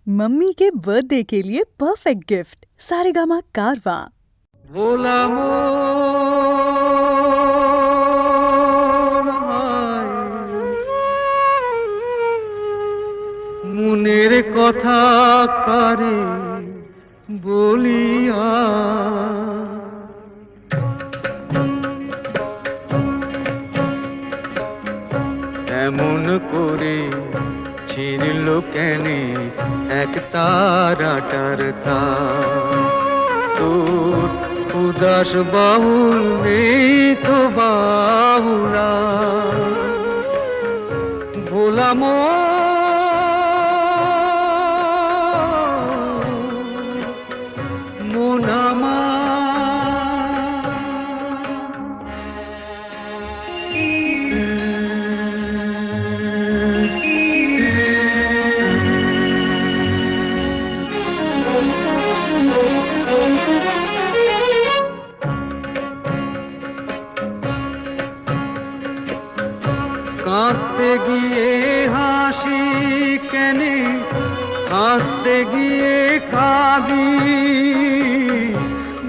Mummy के birthday के लिए परफेक्ट गिफ्ट सारेगामा कारवा। ভোলা মন মনের কথা কারে বলিয়া এমন করে ছিঁড়ল কেনে এক তারাটার তার তোর উদাস বাহুল নেই তো বাহুলা ভোলা মন আমার কাঁদতে গিয়ে হাসি কেনে হাসতে গিয়ে কাঁদি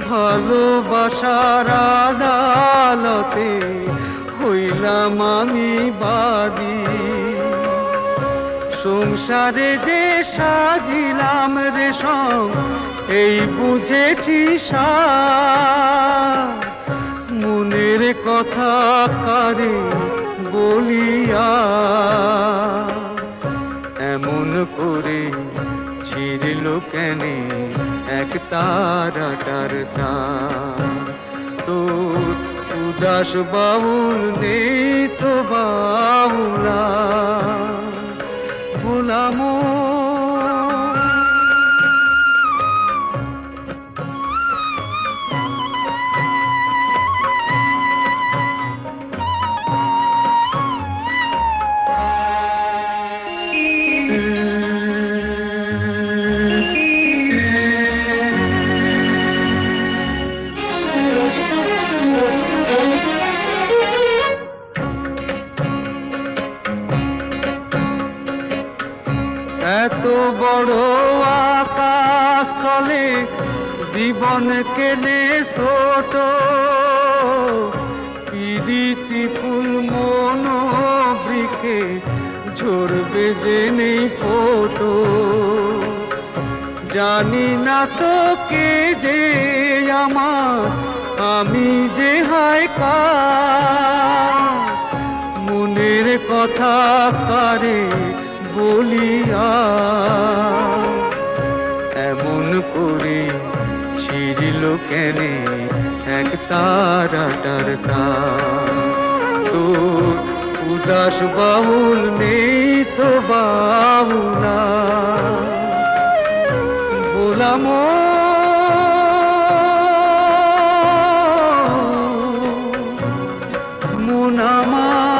ভালোবাসার আদালতে হইলাম আমি বাদী সংসারে যে সাজিলাম রেশম এই বুঝেছি সার মনের কথা কারে বলিয়া এমন করে ছিঁড়ল কেনে এক তারাটার তার তোর উদাস বাউল নেই তো বাউলা ভোলাম এত বড় আকাশ তলে জীবন কেনে ছোট পিরিতি ফুল মন বৃক্ষে ঝরবে যে নেই ফোটো জানি না তো কে যে আমার আমি যে হায় কার মনের কথা কারে বলিয়া এমন করে ছিঁড়ল কেনে এক তারাটার তার তোর উদাস বাহুল নেই তো বাহুলা ভোলাম মন আমার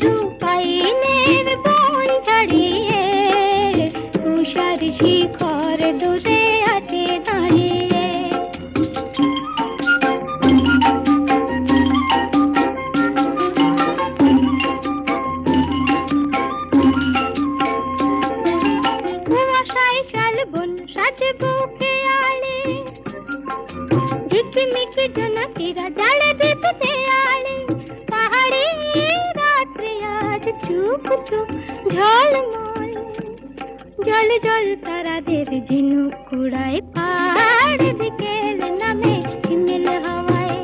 রূপাইনের বন ছাড়িয়ে তুষার শিখর দূরে আছে দাঁড়িয়ে। কুয়াশায় শালবন সাজবো খেয়ালে, ঝিকিমিকি জোনাকিরা জ্বালে দিত দেয়ালে। পাহাড়ে রাত্রে আজ চুপ চুপ ঝলমল, জল জল তারাদের ঝিনুক কুড়ায়। পাহাড় বিকেল নামে হিমেল হাওয়ায়,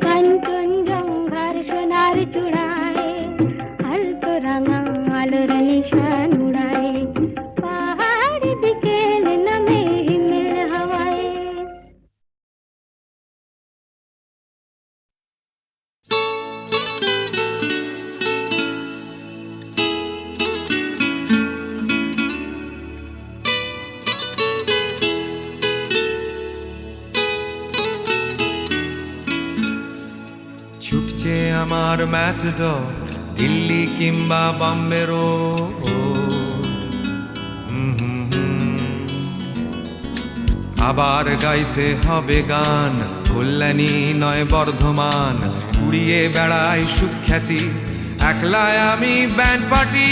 কাঞ্চনজঙ্ঘার সোনার চূড়ায় আলতো রাঙা আলোর নিশান উড়ায়। পাহাড় বিকেল নামে হিমেল হাওয়ায়। ছুটছে আমার ম্যাটডর দিল্লি কিংবা বম্বে রোড। আবার গাইতে হবে গান, কল্যাণী নয় বর্ধমান। উড়িয়ে বেড়াই সুখ্যাতি, একলায় আমি ব্যান্ড পার্টি।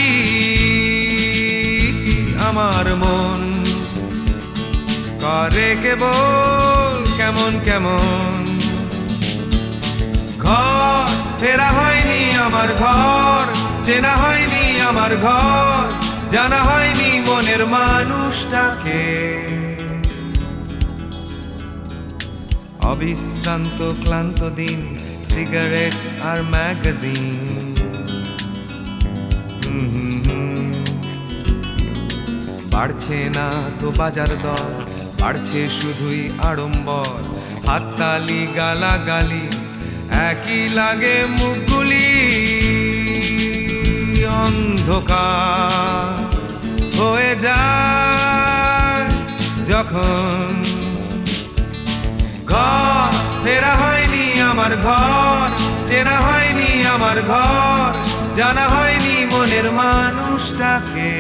আমার মন করে কেবল কেমন কেমন। ঘর ফেরা হয়নি আমার ঘর, চেনা হয়নি আমার ঘর, জানা হয়নি মনের মানুষটাকে। অবিশ্রান্ত ক্লান্ত দিন, সিগারেট আর ম্যাগাজিন। বাড়ছে না তো বাজার দর, বাড়ছে শুধুই আড়ম্বর। হাততালি গালাগালি একই লাগে মুখগুলি। অন্ধকার হয়ে যায় যখন, ঘর ফেরা হয়নি আমার ঘর, চেনা হয়নি আমার ঘর, জানা হয়নি মনের মানুষটাকে।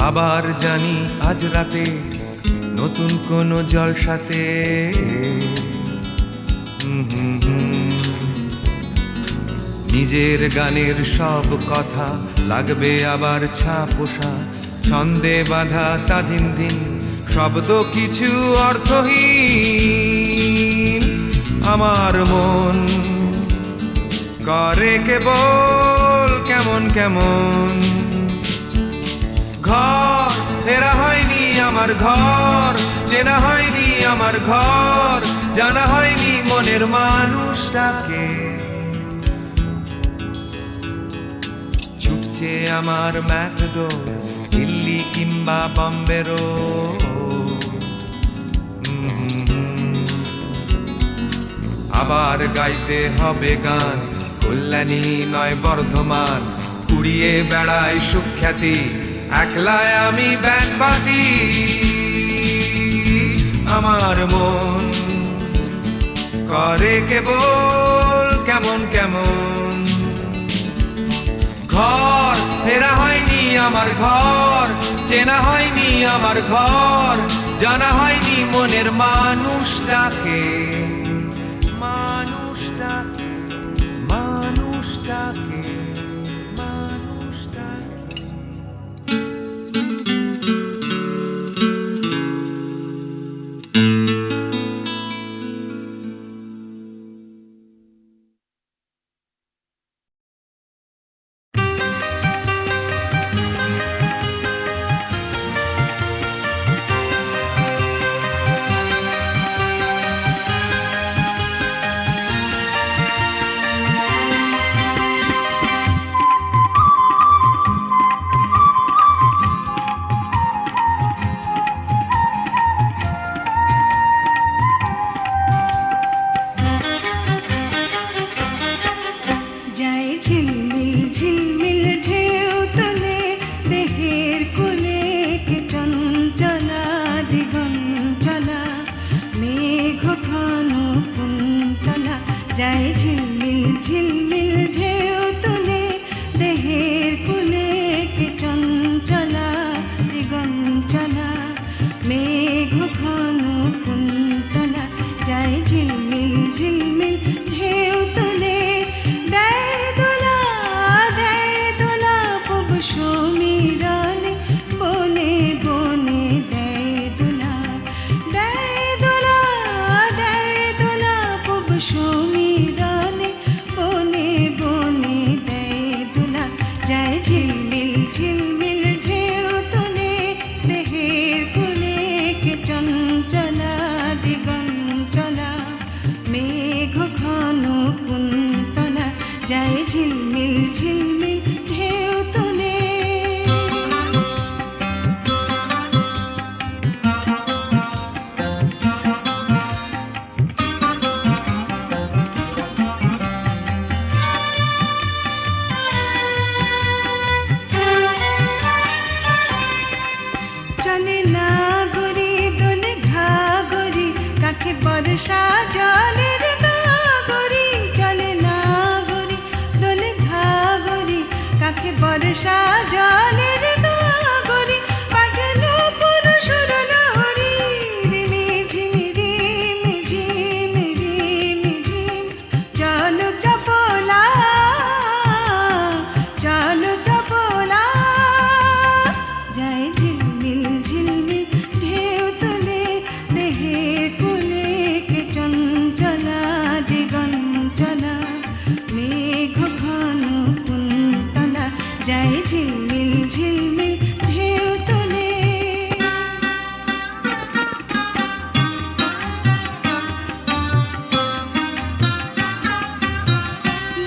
আবার জানি আজ রাতে নতুন কোনো জলসাতে। নিজের গানের সব কথা লাগবে আবার ছাপোষা। ছন্দে বাঁধা তা দিন দিন, শব্দ কিছু অর্থহীন। আমার মন করে কেবল কেমন কেমন। ঘর ফেরা হয়নি আমার ঘর, চেনা হয়নি আমার ঘর, জানা হয়নি মনের মানুষটাকে। ছুটছে আমার ম্যাটডোর দিল্লি কিংবা বম্বে রোড। আবার গাইতে হবে গান, কল্যাণী নয় বর্ধমান। উড়িয়ে বেড়াই সুখ্যাতি, একলায় আমি ব্যান্ড পার্টি। আমার মন করে কেবল কেমন কেমন। ঘর ফেরা হয়নি আমার ঘর, চেনা হয়নি আমার ঘর, জানা হয়নি মনের মানুষটাকে। মানুষটাকে মানুষটাকে মানুষটাকে। সমীরণে বনে বনে দেয় দোলা, দেয় দোলা, দেয় দোলা। খুব সমীরণে বনে বনে দেয় দোলা। যায় ঝিলমিল ঝিলমিল ঢেউ তুলে দেহের কুলে কে চঞ্চলা দিগঞ্চলা মেঘ ঘন কুন্তলা। যায় ঝিলমিল ঝিলমিল ঢেউ তুলে। চলে না গরি দোলে ঘাগরি কাকে বর্ষা জলের গাগরি। চলে না গরি দোলে ঘাগরি কাকে বর্ষা জলের গাগরি। বাজলো পুরুষ লহরি রিমি ঝিমি রিমি ঝিমি রিমি ঝিম। চলো চপলা, চলো চপলা। যায় ঝিলমিল ঝিলমিল ঢেউ তুলে দেহের কুলে কে চঞ্চলা দিগঞ্চলা মেঘ ঘন কুন্তলা। যায় ঝিলমিল ঝিলমিল ঢেউ তুলে।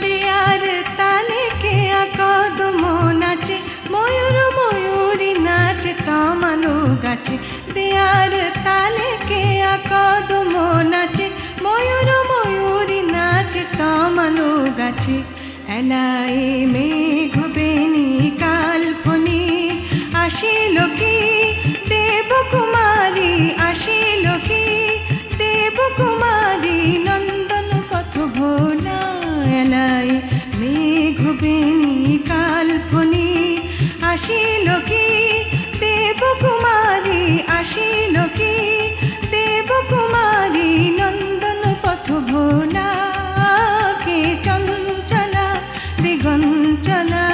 দেয়ার তালে কে কদম নাচে ময়ূর ময়ূরী নাচে তমালো গাছে। দেয়ার তালে কে কদম নাচে ময়ূর ময়ূরী নাচে তমালো গাছে। এলাই মেঘ বেনি কাল্পনি আসিল কি দেবকুমারী, আসিল কি দেবকুমারী নন্দন পথ ভোলা। এলাই মেঘ বেনি কাল্পনি আসিল কি দেবকুমারী, আসিল কি দেবকুমারী নন্দন পথ ভোলা। কে চঞ্চলা দিগঞ্চলা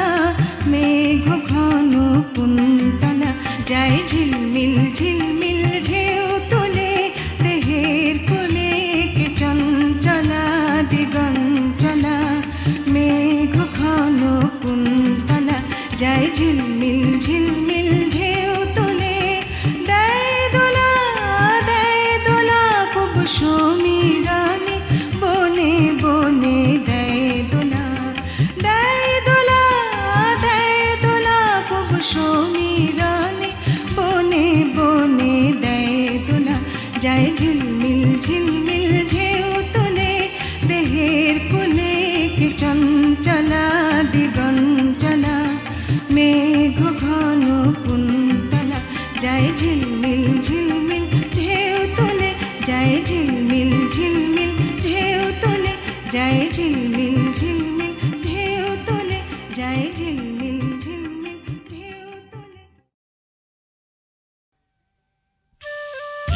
মেঘ ঘন কুন্তলা। যায় ঝিলমিল ঝিলমিল ঢেউ তুলে দেহের কুলে কে চঞ্চলা দিগঞ্চলা মেঘ ঘন কুন্তলা। যায় ঝিলমিল ঝিলমিল ঢেউ তুলে দেয় দোলা, দেয় দোলা। খুব সমীরণে বনে বনে দেয় দোলা, দেয় দোলা, দেয় দোলা। খুব সমীরণে বনে বনে দেয় দোলা। যায় ঝিলমিল ঝিলমিল ঢেউ তুলে দেহের কুলে কে চঞ্চলা দিগঞ্চলা মেঘ ঘন কুন্তলা। যায় ঝিলমিল ঝিলমিল ঢেউ তুলে, যায় ঝিলমিল ঝিলমিল ঢেউ তুলে। যায় ঝিলমিল ঝিলমিল ঢেউ তুলে, যায় ঝিলমিল ঝিলমিল ঢেউ তুলে।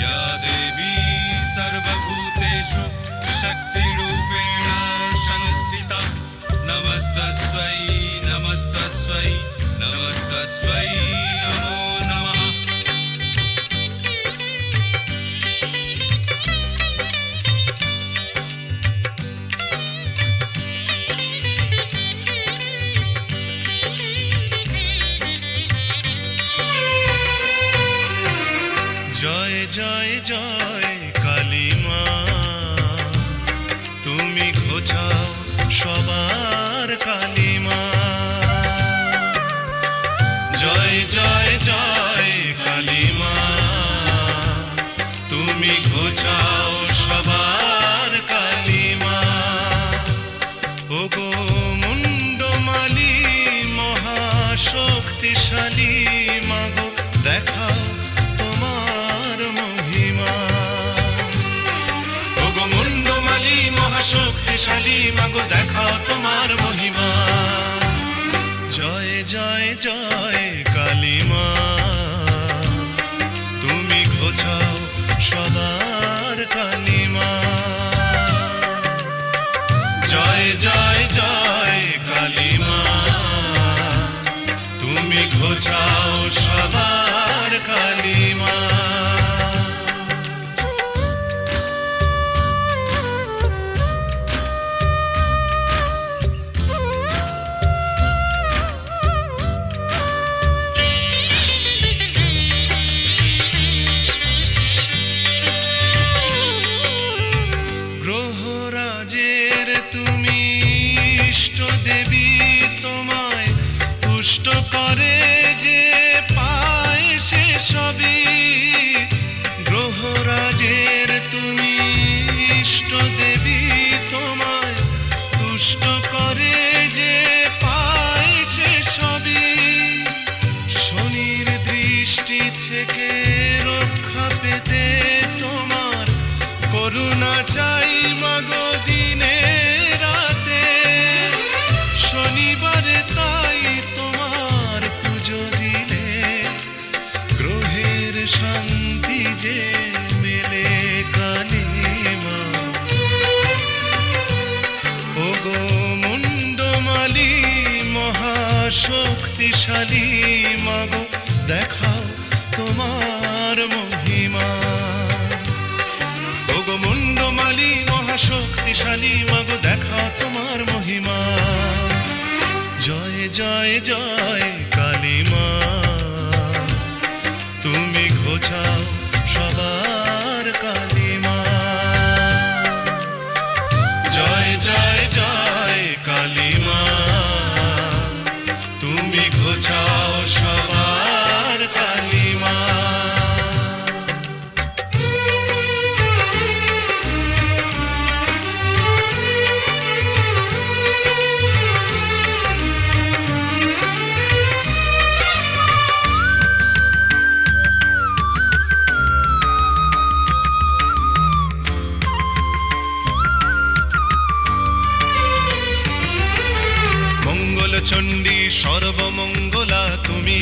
या देवी सर्वभूतेषु शक्तिरूपेण संस्थिता नमस्तस्यै नमस्तस्यै नमस्तस्यै नमो नमः। জয় জয় জয় কালী মা, তুমি ঘোচাও সবার কালী মা। জয় জয় জয় কালী মা, তুমি ঘোচাও সবার কালী মা। ওগো মুন্ডমালি মহাশক্তিশালী মাগো, দেখাও তোমার মহিমা। ওগো মুন্ডমালি মহাশক্তিশালী মাগো, দেখাও তোমার মহিমা। জয় জয় জয় কালী মা, তুমি ঘোচাও সবার কালী মা। জয় জয় জয় কালী মা, তুমি তুমি ঘোচাও সবার কালিমা। গ্রহরাজের তুমি ইষ্ট দেবী, তোমায় তুষ্ট করে যে পায় সে সবই। গ্রহরাজের তুমি ইষ্ট দেবী, তোমায় তুষ্ট করে যে পায় সে সবই। শনির দৃষ্টি থেকে রক্ষা পেতে তোমার করুণা চাই মাগো দিনে রাতে। শনিবারে তাই তোমার পুজো দিলে গ্রহের শান্তি যে মেলে কালিমা। ওগো মুন্ডমালি মহাশক্তিশালী মাগো, দেখাও তোমার মহিমা। ওগো মুন্ডমালি মহাশক্তিশালী মাগো, দেখাও তোমার মহিমা। জয় জয় জয় কালিমা, তুমি ঘোচাও সবার কালিমা। জয় জয় জয় কালিমা, তুমি ঘোচাও সবার কালিমা। চণ্ডী সর্বমঙ্গলা তুমি,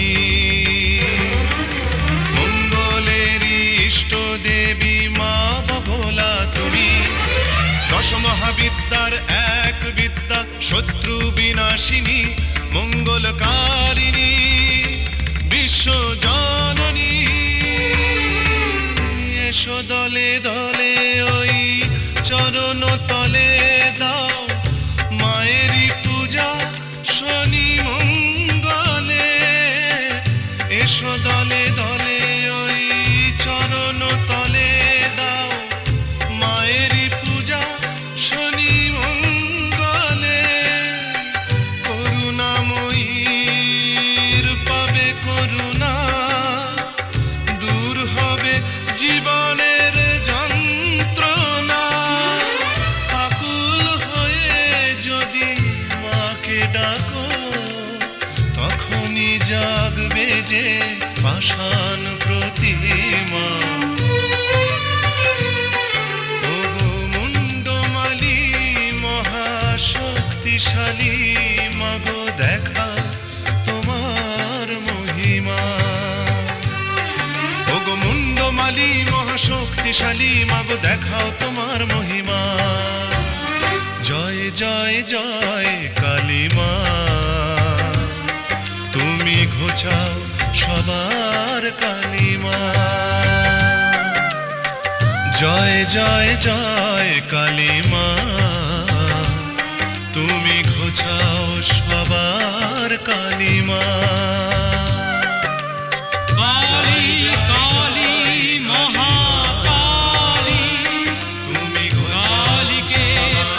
মঙ্গলেরই ইষ্ট দেবী মা বগলা তুমি। দশ মহাবিদ্যার এক বিদ্যা, শত্রু বিনাশিনী মঙ্গলকারিণী বিশ্ব জননী। এসো দলে দলে ওই চরণ তলে দাও মায়েরই পূজা শনি মঙ্গলে। এসো দলে দলে ওই চরণ তলে দাও মায়েরই পূজা শনি মঙ্গলে। করুণাময়ীর পাবে করুণা, দূর হবে জীবনের যন্ত্রণা। আকুল হয়ে যদি মাকে ডাকো, তখনই জাগবে যে পাষাণ প্রতিমা। ওগো মুন্ডমালি মহাশক্তিশালী মাগো, দেখা তোমার মহিমা। ওগো মুন্ডমালি মহাশক্তিশালী মাগো, দেখাও তোমার মহিমা। জয় জয় জয় কালিমা, তুমি ঘোচাও সবার কালিমা। জয় জয় জয় কালিমা, তুমি ঘোচাও সবার কালিমা। কালী কালী মহাকালী, তুমি কালীকে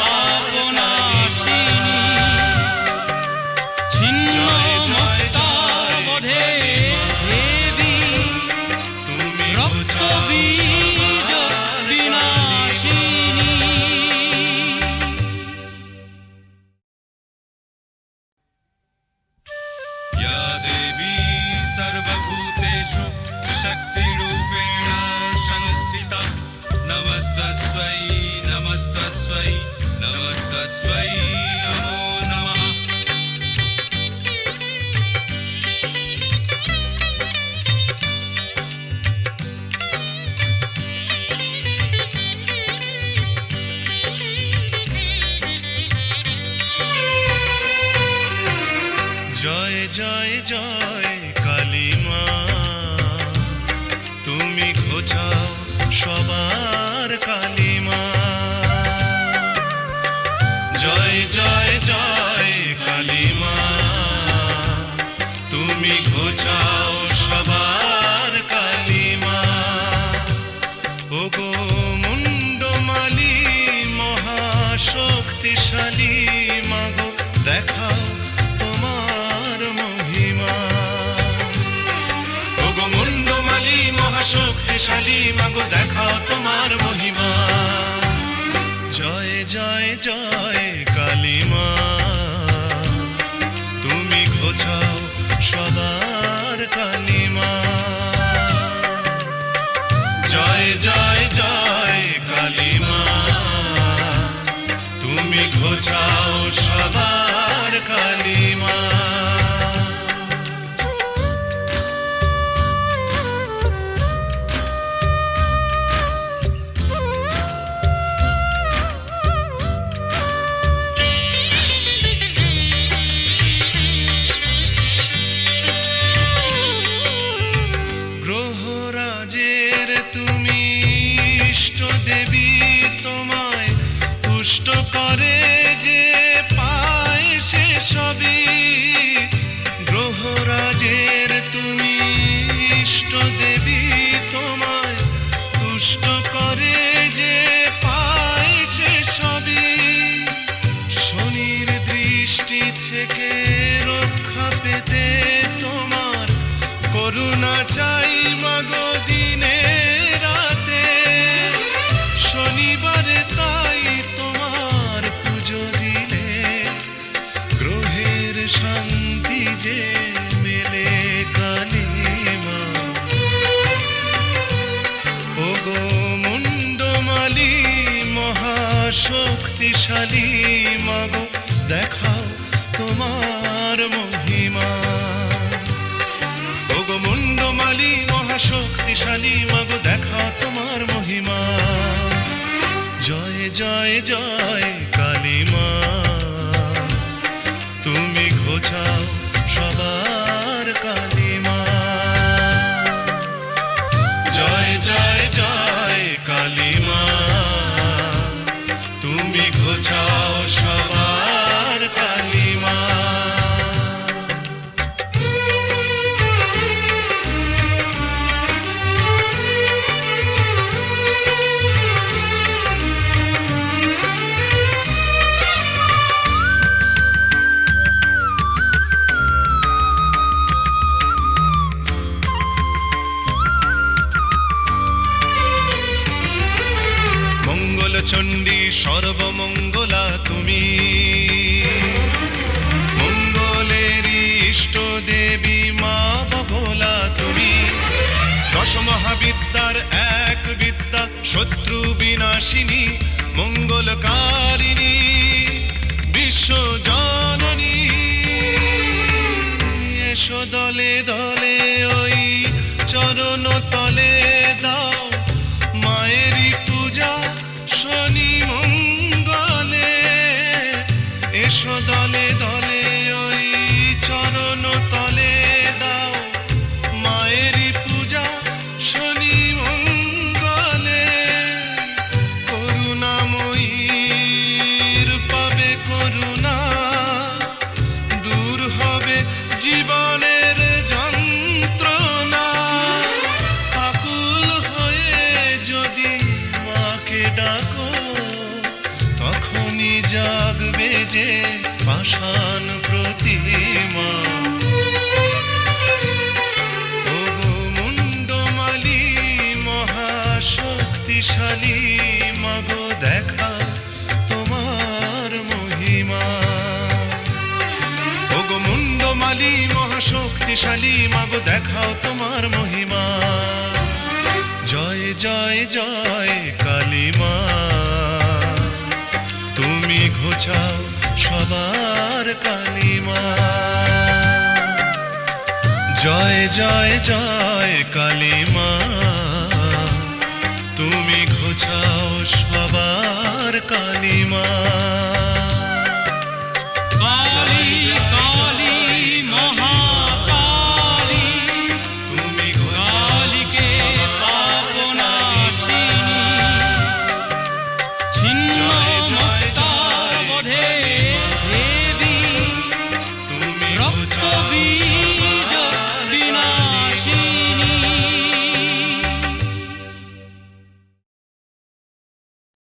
পাবনাশিনী, ছিন্ন মস্তাবধে দেবী, তুমি রক্ত বীজ বিনাশিনী। या देवी सर्वभूतेषु शक्तिरूपेण संस्थिता, नमस्तस्यै नमस्तस्यै नमस्तस्यै नमो नमः। জয় জয় জয় কালী মা, তুমি ঘোচাও সবার কালী মা। জয় জয় জয় কালী মা, তুমি ঘোচাও সবার কালী মা। ওগো মুন্ডমালি মহাশক্তিশালী মাগো, দেখাও তোমার মহিমা। ওগো মুন্ডমালি মহাশক্তিশালী মাগো, দেখাও তোমার মহিমা। জয় জয় জয় কালী মা, তুমি ঘোচাও সবার কালী মা। জয় জয় জয় কালী মা, তুমি ঘোচাও সবার কালী মা। গ্রহরাজের তুমি ইষ্ট দেবী, তোমায় তুষ্ট করে যে পায় সে সবই। গ্রহরাজের তুমি ইষ্ট দেবী, তোমায় তুষ্ট করে যে পায় সে সবই। শনির দৃষ্টি থেকে রক্ষা পেতে তোমার করুণা চাই মাগো দিনে রাতে। শনিবারে তাই তোমার পুজো দিলে গ্রহের শান্তি যে মেলে কালী মা। ওগো মুন্ডমালি মহাশক্তিশালী মাগো, দেখাও তোমার মহিমা। ওগো মুন্ডমালি মহাশক্তিশালী মাগো, দেখাও তোমার মহিমা। জয় জয় জয় কালী মা, তুমি ঘোচাও সবার কালী মা। জয় জয় জয় কালী মা, তুমি ঘোচাও সবার কালী মা। চণ্ডী সর্বমঙ্গলা তুমি, মঙ্গলেরই ইষ্ট দেবী মা ভোলা তুমি। দশ মহাবিদ্যার এক বিদ্যা, শত্রু বিনাশিনী মঙ্গলকারিণী বিশ্ব জননী। এসো দলে দলে ওই চরণ তলে দাও মায়েরই পূজা শনি মঙ্গলে। এসো দলে দলে ওই চরণ তলে দাও মায়েরই পূজা শনি মঙ্গলে। করুণাময়ীর পাবে করুণা, দূর হবে জীবনের যন্ত্রণা। আকুল হয়ে যদি মাকে ডাকো, তখনই জাগবে যে পাষাণ প্রতিমা। ওগো মুন্ডমালি মহাশক্তিশালী মাগো, দেখা তোমার মহিমা। ওগো মুন্ডমালি মহাশক্তিশালী মাগো, দেখাও তোমার মহিমা। জয় জয় জয় কালী মা, তুমি ঘোচাও সবার কালী মা। জয় জয় জয় কালী মা, তুমি ঘোচাও সবার কালী মা। কালী